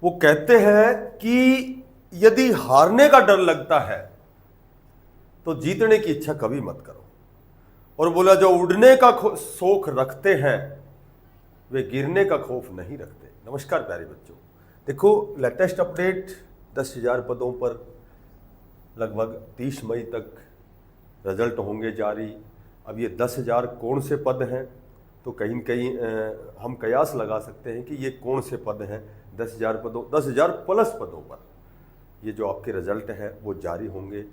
वो कहते हैं कि यदि हारने का डर लगता है तो जीतने की इच्छा कभी मत करो। और बोला जो उड़ने का शौक रखते हैं वे गिरने का खौफ नहीं रखते। नमस्कार प्यारे बच्चों, देखो लेटेस्ट अपडेट 10,000 पदों पर लगभग 30 मई तक रिजल्ट होंगे जारी। अब ये 10,000 कौन से पद हैं, तो कहीं न कहीं हम कयास लगा सकते हैं कि ये कौन से पद हैं। 10,000 पदों, 10,000 प्लस पदों पर ये जो आपके रिजल्ट हैं वो जारी होंगे।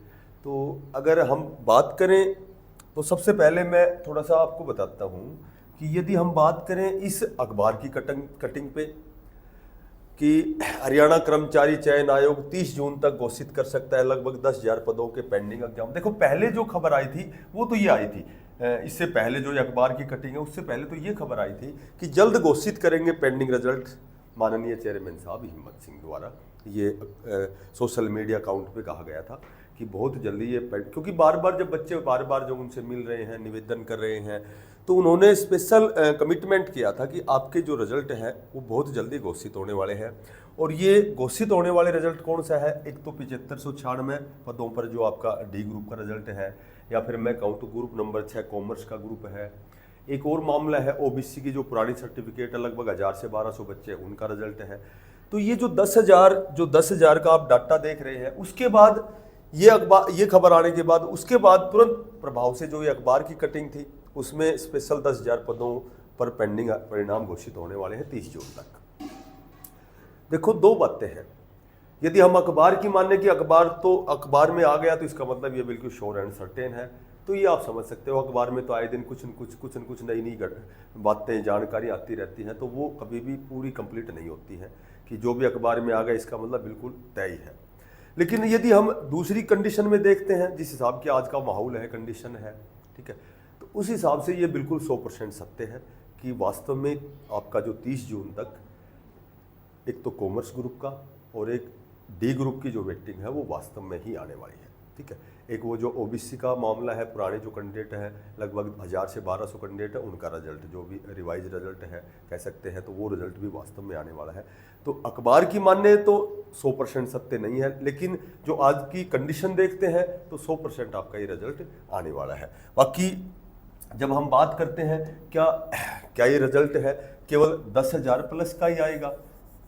तो अगर हम बात करें तो सबसे पहले मैं थोड़ा सा आपको बताता हूँ कि यदि हम बात करें इस अखबार की कटिंग पे कि हरियाणा कर्मचारी चयन आयोग 30 जून तक घोषित कर सकता है लगभग 10,000 पदों के पेंडिंग एग्जाम। देखो पहले जो खबर आई थी वो तो ये आई थी, इससे पहले जो ये अखबार की कटिंग है उससे पहले तो ये खबर आई थी कि जल्द घोषित करेंगे पेंडिंग रिजल्ट माननीय चेयरमैन साहब हिम्मत सिंह द्वारा। ये सोशल मीडिया अकाउंट पे कहा गया था कि बहुत जल्दी ये क्योंकि बार बार जब बच्चे बार बार जब उनसे मिल रहे हैं, निवेदन कर रहे हैं, तो उन्होंने स्पेशल कमिटमेंट किया था कि आपके जो रिजल्ट हैं वो बहुत जल्दी घोषित होने वाले हैं। और ये घोषित होने वाले रिजल्ट कौन सा है, एक तो 7596 पदों पर जो आपका डी ग्रुप का रिजल्ट है, या फिर मैं कहूँ तो ग्रुप नंबर 6 कॉमर्स का ग्रुप है। एक और मामला है ओबीसी की जो पुरानी सर्टिफिकेट है लगभग 1000 से 1200 बच्चे उनका रिजल्ट है। तो ये जो 10,000 का आप डाटा देख रहे हैं, उसके बाद ये खबर आने के बाद उसके बाद तुरंत प्रभाव से जो ये अखबार की कटिंग थी उसमें स्पेशल 10,000 पदों पर पेंडिंग परिणाम घोषित होने वाले हैं 30 जून तक। देखो दो बातें हैं, यदि हम अखबार की माने कि अखबार में आ गया तो इसका मतलब ये बिल्कुल श्योर एंड सर्टेन है, तो ये आप समझ सकते हो। अखबार में तो आए दिन कुछ न कुछ नई बातें जानकारी आती रहती हैं, तो वो कभी भी पूरी कंप्लीट नहीं होती है कि जो भी अखबार में आ गया इसका मतलब बिल्कुल तय है। लेकिन यदि हम दूसरी कंडीशन में देखते हैं, जिस हिसाब की आज का माहौल है, कंडीशन है, ठीक है, तो उस हिसाब से ये बिल्कुल 100% सत्य है कि वास्तव में आपका जो 30 जून तक एक तो कॉमर्स ग्रुप का और एक डी ग्रुप की जो वेटिंग है वो वास्तव में ही आने वाली है, ठीक है। एक वो जो ओबीसी का मामला है, पुराने जो कैंडिडेट हैं लगभग 1000 से 1200 कैंडिडेट है, उनका रिजल्ट जो भी रिवाइज रिजल्ट है कह सकते हैं, तो वो रिजल्ट भी वास्तव में आने वाला है। तो अखबार की माने तो 100% सत्य नहीं है, लेकिन जो आज की कंडीशन देखते हैं तो 100% आपका ये रिजल्ट आने वाला है। बाकी जब हम बात करते हैं क्या ये रिजल्ट है केवल 10,000 प्लस का ही आएगा,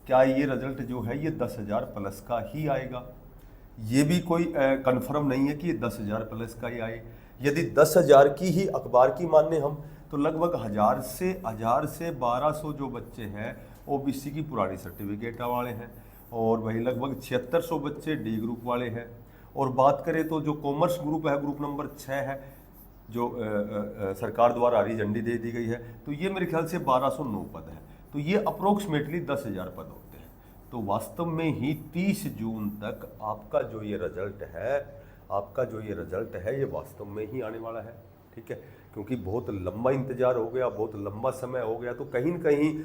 क्या ये रिजल्ट जो है ये 10,000 प्लस का ही आएगा, ये भी कोई कंफर्म नहीं है कि ये 10,000 प्लस का ही आए। यदि 10,000 की ही अखबार की माने हम तो लगभग 1000 से 1200 जो बच्चे हैं ओबीसी की पुरानी सर्टिफिकेट वाले हैं, और वही लगभग 7600 बच्चे डी ग्रुप वाले हैं। और बात करें तो जो कॉमर्स ग्रुप है, ग्रुप नंबर 6 है, जो सरकार द्वारा हरी झंडी दे दी गई है, तो ये मेरे ख्याल से 1209 पद है, तो ये अप्रोक्सीमेटली 10,000 पद होते हैं। तो वास्तव में ही 30 जून तक आपका जो ये रिजल्ट है ये वास्तव में ही आने वाला है, ठीक है। क्योंकि बहुत लंबा इंतजार हो गया, बहुत लंबा समय हो गया, तो कहीं न कहीं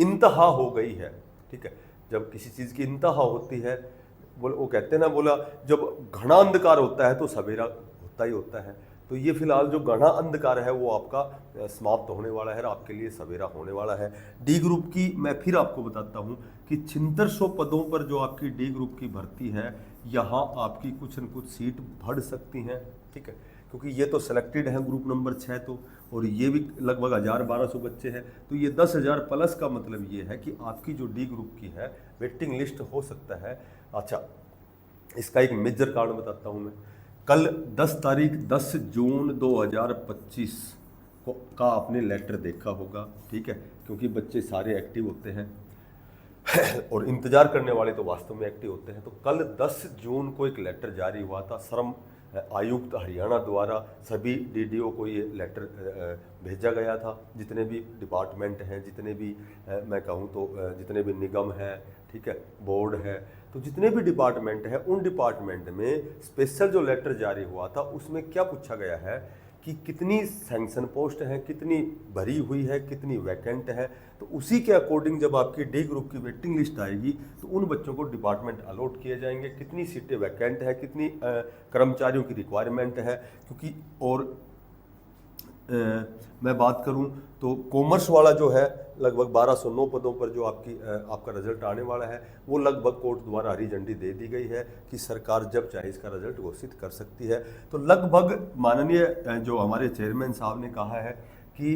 इंतहा हो गई है, ठीक है। जब किसी चीज़ की इंतहा होती है, वो कहते हैं ना, बोला जब घना अंधकार होता है तो सवेरा होता ही होता है। तो ये फिलहाल जो घना अंधकार है वो आपका समाप्त होने वाला है, आपके लिए सवेरा होने वाला है। डी ग्रुप की मैं फिर आपको बताता हूँ कि 7600 पदों पर जो आपकी डी ग्रुप की भर्ती है, यहाँ आपकी कुछ न कुछ सीट बढ़ सकती हैं, ठीक है, क्योंकि ये तो सिलेक्टेड है ग्रुप नंबर 6 तो, और ये भी लगभग 1000-1200 बच्चे हैं, तो ये 10,000 प्लस का मतलब ये है कि आपकी जो डी ग्रुप की है वेटिंग लिस्ट हो सकता है। अच्छा, इसका एक मेजर कारण बताता हूँ मैं। कल 10 जून 2025 का आपने लेटर देखा होगा, ठीक है, क्योंकि बच्चे सारे एक्टिव होते हैं और इंतजार करने वाले तो वास्तव में एक्टिव होते हैं। तो कल 10 जून को एक लेटर जारी हुआ था, श्रम आयुक्त हरियाणा द्वारा सभी डीडीओ को ये लेटर भेजा गया था, जितने भी डिपार्टमेंट हैं, जितने भी मैं कहूँ तो जितने भी निगम हैं, ठीक है, बोर्ड है, तो जितने भी डिपार्टमेंट हैं उन डिपार्टमेंट में स्पेशल जो लेटर जारी हुआ था उसमें क्या पूछा गया है कि कितनी सैंक्शन पोस्ट हैं, कितनी भरी हुई है, कितनी वैकेंट है। तो उसी के अकॉर्डिंग जब आपकी डी ग्रुप की वेटिंग लिस्ट आएगी तो उन बच्चों को डिपार्टमेंट अलॉट किए जाएंगे, कितनी सीटें वैकेंट है, कितनी कर्मचारियों की रिक्वायरमेंट है, क्योंकि और मैं बात करूं तो कॉमर्स वाला जो है लगभग 1209 पदों पर जो आपका रिजल्ट आने वाला है, वो लगभग कोर्ट द्वारा हरी झंडी दे दी गई है कि सरकार जब चाहे इसका रिजल्ट घोषित कर सकती है। तो लगभग माननीय जो हमारे चेयरमैन साहब ने कहा है कि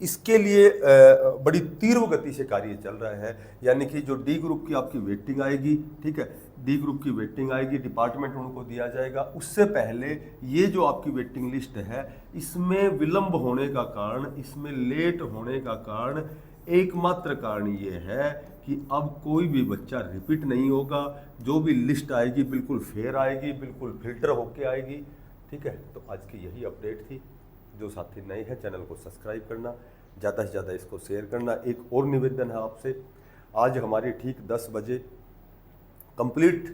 इसके लिए बड़ी तीव्र गति से कार्य चल रहा है। यानी कि जो डी ग्रुप की आपकी वेटिंग आएगी, ठीक है, डी ग्रुप की वेटिंग आएगी, डिपार्टमेंट उनको दिया जाएगा। उससे पहले ये जो आपकी वेटिंग लिस्ट है, इसमें विलंब होने का कारण, इसमें लेट होने का कारण, एकमात्र कारण ये है कि अब कोई भी बच्चा रिपीट नहीं होगा। जो भी लिस्ट आएगी बिल्कुल फेयर आएगी, बिल्कुल फिल्टर होके आएगी, ठीक है। तो आज की यही अपडेट थी। जो साथी नए हैं चैनल को सब्सक्राइब करना, ज़्यादा से ज़्यादा इसको शेयर करना। एक और निवेदन है आपसे, आज हमारी ठीक 10 बजे कंप्लीट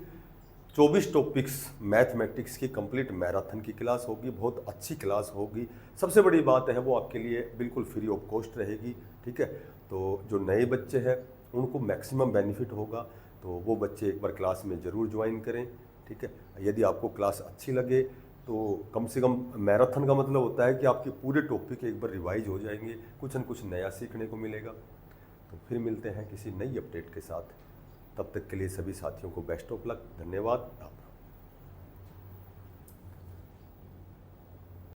24 टॉपिक्स मैथमेटिक्स की कंप्लीट मैराथन की क्लास होगी। बहुत अच्छी क्लास होगी। सबसे बड़ी बात है वो आपके लिए बिल्कुल फ्री ऑफ कॉस्ट रहेगी, ठीक है। तो जो नए बच्चे हैं उनको मैक्सिमम बेनिफिट होगा, तो वो बच्चे एक बार क्लास में ज़रूर ज्वाइन करें, ठीक है। यदि आपको क्लास अच्छी लगे तो कम से कम मैराथन का मतलब होता है कि आपके पूरे टॉपिक एक बार रिवाइज हो जाएंगे, कुछ न कुछ नया सीखने को मिलेगा। तो फिर मिलते हैं किसी नई अपडेट के साथ। तब तक के लिए सभी साथियों को बेस्ट ऑफ लक। धन्यवाद।